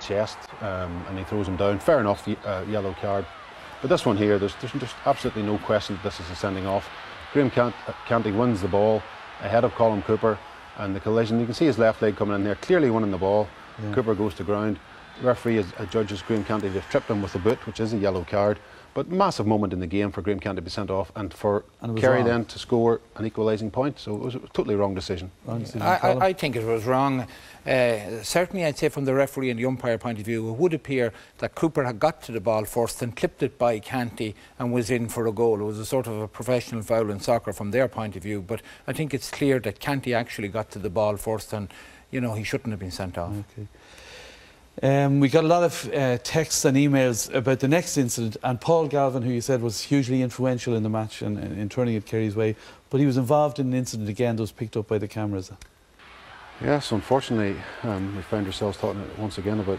chest and he throws him down. Fair enough, yellow card. But this one here, there's just absolutely no question that this is a sending off. Graham Canty wins the ball ahead of Colm Cooper, and the collision, you can see his left leg coming in there, clearly winning the ball. Yeah. Cooper goes to ground. The referee judges Graham Canty to have tripped him with the boot, which is a yellow card. But massive moment in the game for Graham Canty to be sent off and for Kerry then to score an equalising point. So it was a totally wrong decision. I think it was wrong. Certainly I'd say from the referee and the umpire point of view, it would appear that Cooper had got to the ball first and clipped it by Canty and was in for a goal. It was a sort of a professional foul in soccer from their point of view. But I think it's clear that Canty actually got to the ball first and, you know, he shouldn't have been sent off. Okay. We got a lot of texts and emails about the next incident, and Paul Galvin, who you said was hugely influential in the match and in turning it Kerry's way, but he was involved in an incident again that was picked up by the cameras. Yes, unfortunately, we found ourselves talking once again about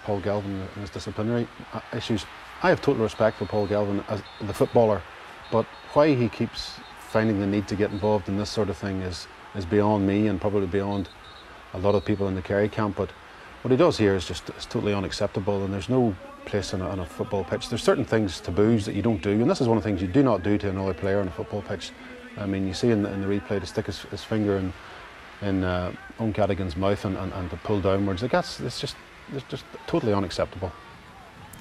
Paul Galvin and his disciplinary issues. I have total respect for Paul Galvin as the footballer, but why he keeps finding the need to get involved in this sort of thing is beyond me and probably beyond a lot of people in the Kerry camp. But what he does here is totally unacceptable, and there's no place on a football pitch. There's certain things, taboos, that you don't do, and this is one of the things you do not do to another player on a football pitch. I mean, you see in the replay to stick his finger in Cadigan's mouth and to pull downwards. Like it's just totally unacceptable.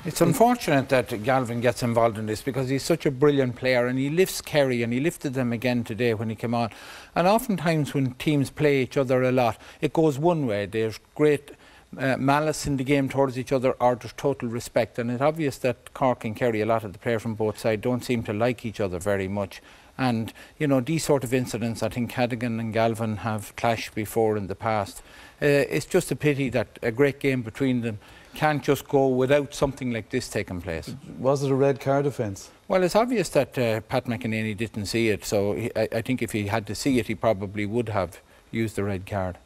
It's unfortunate that Galvin gets involved in this because he's such a brilliant player and he lifts Kerry, and he lifted them again today when he came on. And oftentimes when teams play each other a lot, it goes one way. There's great malice in the game towards each other, or there's total respect, and it's obvious that Cork and Kerry, a lot of the players from both sides, don't seem to like each other very much. And you know, these sort of incidents, I think Cadigan and Galvin have clashed before in the past. It's just a pity that a great game between them can't just go without something like this taking place. Was it a red card offence? Well, it's obvious that Pat McEnany didn't see it, so I think if he had to see it, he probably would have used the red card.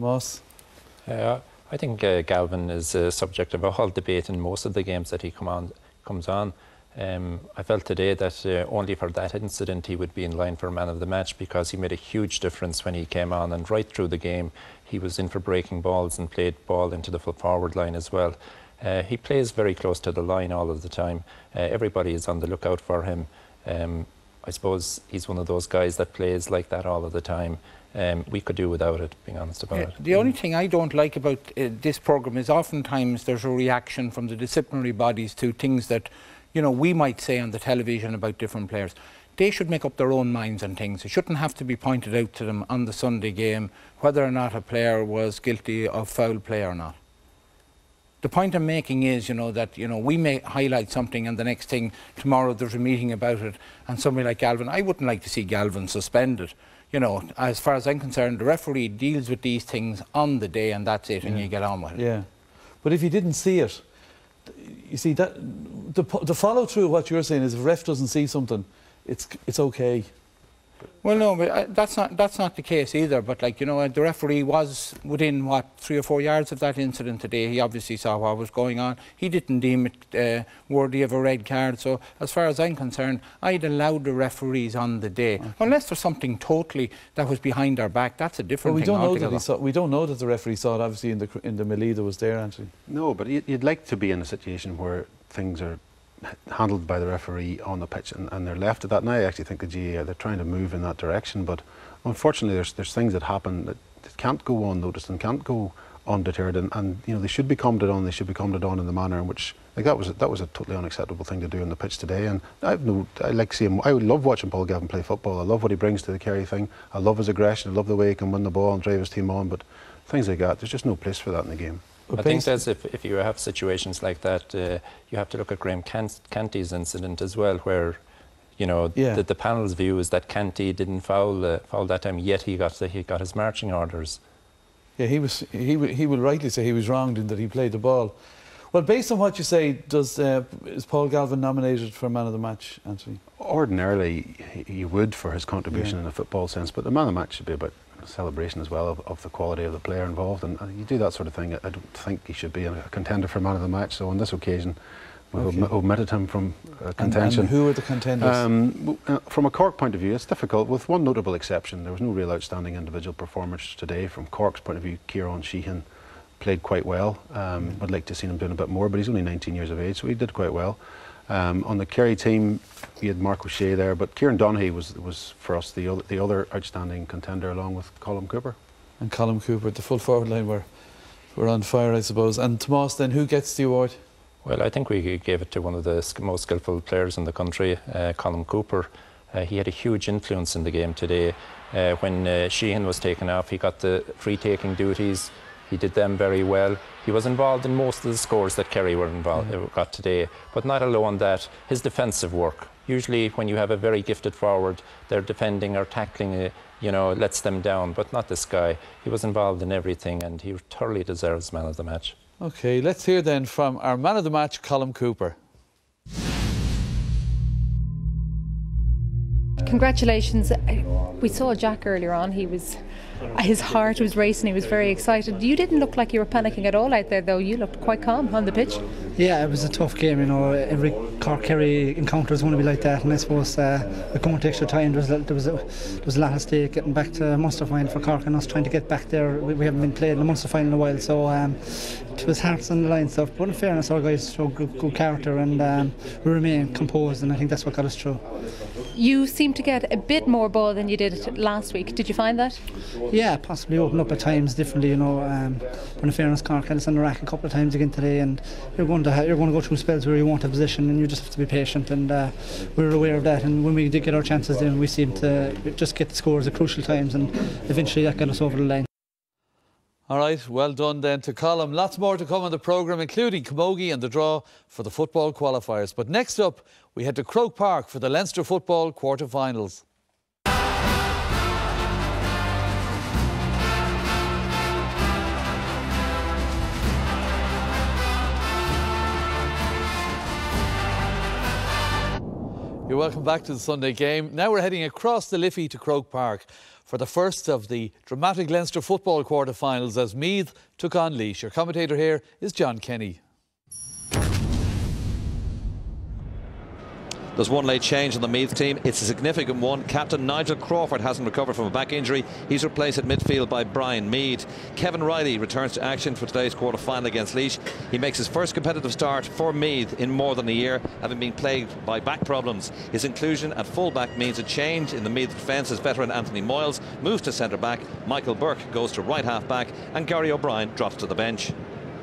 Tomás? I think Galvin is a subject of a whole debate in most of the games that he comes on. I felt today that only for that incident he would be in line for man of the match, because he made a huge difference when he came on, and right through the game he was in for breaking balls and played ball into the full forward line as well. He plays very close to the line all of the time. Everybody is on the lookout for him. I suppose he's one of those guys that plays like that all of the time. We could do without it, being honest about it. The only thing I don't like about this programme is oftentimes there's a reaction from the disciplinary bodies to things that, you know, we might say on the television about different players. They should make up their own minds on things. It shouldn't have to be pointed out to them on the Sunday game whether or not a player was guilty of foul play or not. The point I'm making is, you know, that, you know, we may highlight something and the next thing tomorrow there's a meeting about it, and somebody like Galvin, I wouldn't like to see Galvin suspended. You know, as far as I'm concerned, the referee deals with these things on the day, and that's it, and you get on with it. Yeah, but if you didn't see it, you see that the follow through. What you're saying is, if a ref doesn't see something, it's okay. Well, no, but that's not the case either. But like, you know, the referee was within what, 3 or 4 yards of that incident today. He obviously saw what was going on. He didn't deem it worthy of a red card. So as far as I'm concerned, I'd allow the referees on the day, unless there's something totally that was behind our back. That's a different thing altogether. We don't know that the referee saw it. Obviously, in the melee that was there, Anthony. No, but you'd like to be in a situation where things are handled by the referee on the pitch and they're left at that. And I actually think the GAA, they're trying to move in that direction, but unfortunately there's things that happen that can't go unnoticed and can't go undeterred, and you know, they should be commented on. They should be commented on in the manner in which, like, that was a totally unacceptable thing to do on the pitch today. And I like to see him. I would love watching Paul Galvin play football. I love what he brings to the Kerry thing. I love his aggression. I love the way he can win the ball and drive his team on, but things like that, there's just no place for that in the game. I think that if you have situations like that, you have to look at Graham Canty's incident as well, where, you know, the panel's view is that Canty didn't foul that time, yet he got his marching orders. Yeah, he will rightly say he was wronged in that he played the ball. Well, based on what you say, is Paul Galvin nominated for man of the match, Anthony? Ordinarily, he would, for his contribution in a football sense, but the man of the match should be about celebration as well of the quality of the player involved, and you do that sort of thing. I don't think he should be a contender for man of the match. So on this occasion, we've omitted him from contention. And who are the contenders? From a Cork point of view, it's difficult, with one notable exception. There was no real outstanding individual performance today. From Cork's point of view, Kieran Sheehan played quite well. I'd like to have seen him doing a bit more, but he's only 19 years of age, so he did quite well. On the Kerry team, we had Mark O'Shea there, but Kieran Donaghy was for us the other outstanding contender, along with Colm Cooper. And Colm Cooper, the full forward line were on fire, I suppose. And Tomás, then, who gets the award? Well, I think we gave it to one of the most skillful players in the country, Colm Cooper. He had a huge influence in the game today. When Sheehan was taken off, he got the free-taking duties. He did them very well. He was involved in most of the scores that Kerry got today, but not alone that. His defensive work. Usually when you have a very gifted forward, their defending or tackling, lets them down, but not this guy. He was involved in everything, and he thoroughly deserves man of the match. OK, let's hear then from our man of the match, Colm Cooper. Congratulations. We saw Jack earlier on. His heart was racing. He was very excited. You didn't look like you were panicking at all out there, though. You looked quite calm on the pitch. Yeah, it was a tough game. Every Cork-Kerry encounter is going to be like that, and I suppose we're going to extra time. There was a lot at stake getting back to Munster final for Cork, and us trying to get back there. We haven't been playing the Munster final in a while, so it was hearts on the line stuff. But in fairness, our guys showed good character, and we remained composed, and I think that's what got us through. You seem to get a bit more ball than you did last week. Did you find that? Yeah, possibly open up at times differently. But in fairness, Cork had us on the rack a couple of times again today, and you're going to go through spells where you won't have position, and you just have to be patient. And we were aware of that. And when we did get our chances, then we seemed to just get the scores at crucial times, and eventually that got us over the line. All right, well done then to Colm. Lots more to come on the programme, including Camogie and the draw for the football qualifiers. But next up, we head to Croke Park for the Leinster football quarter-finals. You're welcome back to the Sunday Game. Now we're heading across the Liffey to Croke Park for the first of the dramatic Leinster football quarter-finals as Meath took on Laois. Your commentator here is John Kenny. There's one late change on the Meath team. It's a significant one. Captain Nigel Crawford hasn't recovered from a back injury. He's replaced at midfield by Brian Mead. Kevin Riley returns to action for today's quarter-final against Laois. He makes his first competitive start for Meath in more than a year, having been plagued by back problems. His inclusion at full-back means a change in the Meath defence as veteran Anthony Moyles moves to centre-back, Michael Burke goes to right half-back, and Gary O'Brien drops to the bench.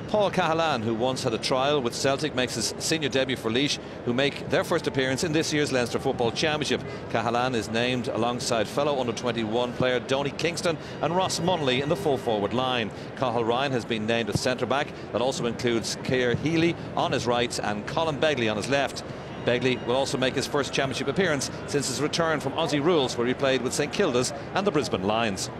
Paul Cahill, who once had a trial with Celtic, makes his senior debut for Laois, who make their first appearance in this year's Leinster Football Championship. Cahill is named alongside fellow under-21 player Donny Kingston and Ross Munnelly in the full forward line. Cahill Ryan has been named as centre-back. That also includes Keir Healy on his right and Colin Begley on his left. Begley will also make his first championship appearance since his return from Aussie Rules, where he played with St Kilda's and the Brisbane Lions.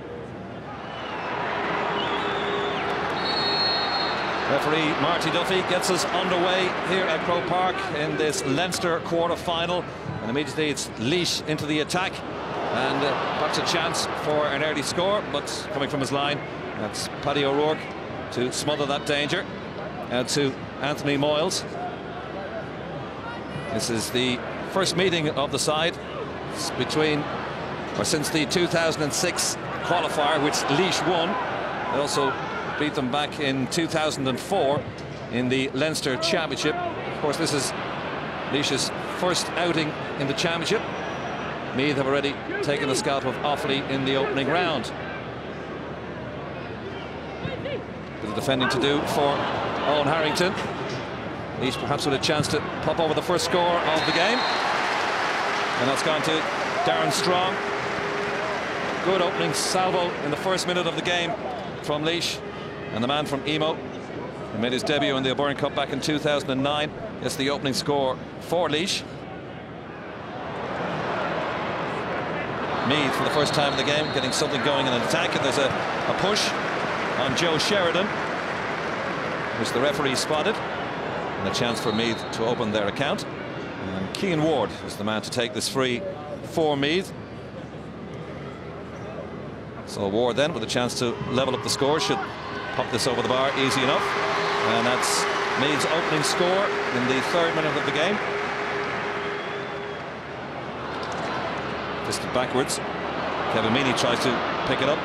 Referee Marty Duffy gets us underway here at Croke Park in this Leinster quarter-final, and immediately it's Laois into the attack, and perhaps a chance for an early score, but coming from his line, that's Paddy O'Rourke to smother that danger, and to Anthony Moyles. This is the first meeting of the side since the 2006 qualifier, which Laois won. They also beat them back in 2004 in the Leinster Championship. Of course, this is Laois's first outing in the Championship. Meath have already taken the scalp of Offaly in the opening round. Bit of defending to do for Owen Harrington. Laois perhaps with a chance to pop over the first score of the game. And that's gone to Darren Strong. Good opening salvo in the first minute of the game from Laois. And the man from Emo, who made his debut in the O'Byrne Cup back in 2009, gets the opening score for Laois. Meath, for the first time in the game, getting something going in an attack, and there's a push on Joe Sheridan, which the referee spotted, and a chance for Meath to open their account. And Cian Ward is the man to take this free for Meath. So Ward then with a chance to level up the score, should pop this over the bar easy enough, and that's Meath's opening score in the third minute of the game. Fisted backwards. Kevin Meaney tries to pick it up.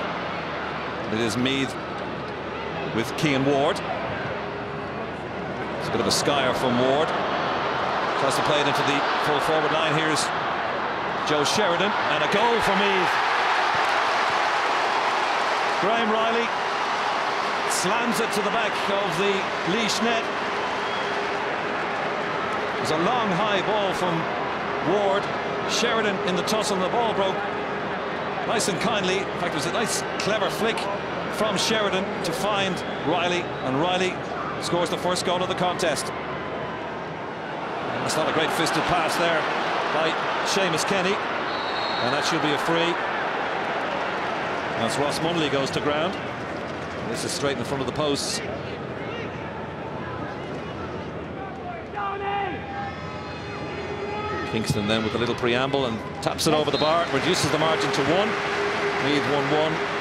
It is Meath with Cian Ward. It's a bit of a skyer from Ward. Tries to play it into the full forward line. Here's Joe Sheridan, and a goal for Meath. Graham Riley slams it to the back of the Laois net. It was a long high ball from Ward. Sheridan in the tussle, and the ball broke nice and kindly. In fact, it was a nice clever flick from Sheridan to find Riley, and Riley scores the first goal of the contest. That's not a great fisted pass there by Seamus Kenny, and that should be a free as Ross Munley goes to ground. This is straight in front of the posts. Kingston then with a little preamble and taps it over the bar, reduces the margin to 1. Meath 1-1.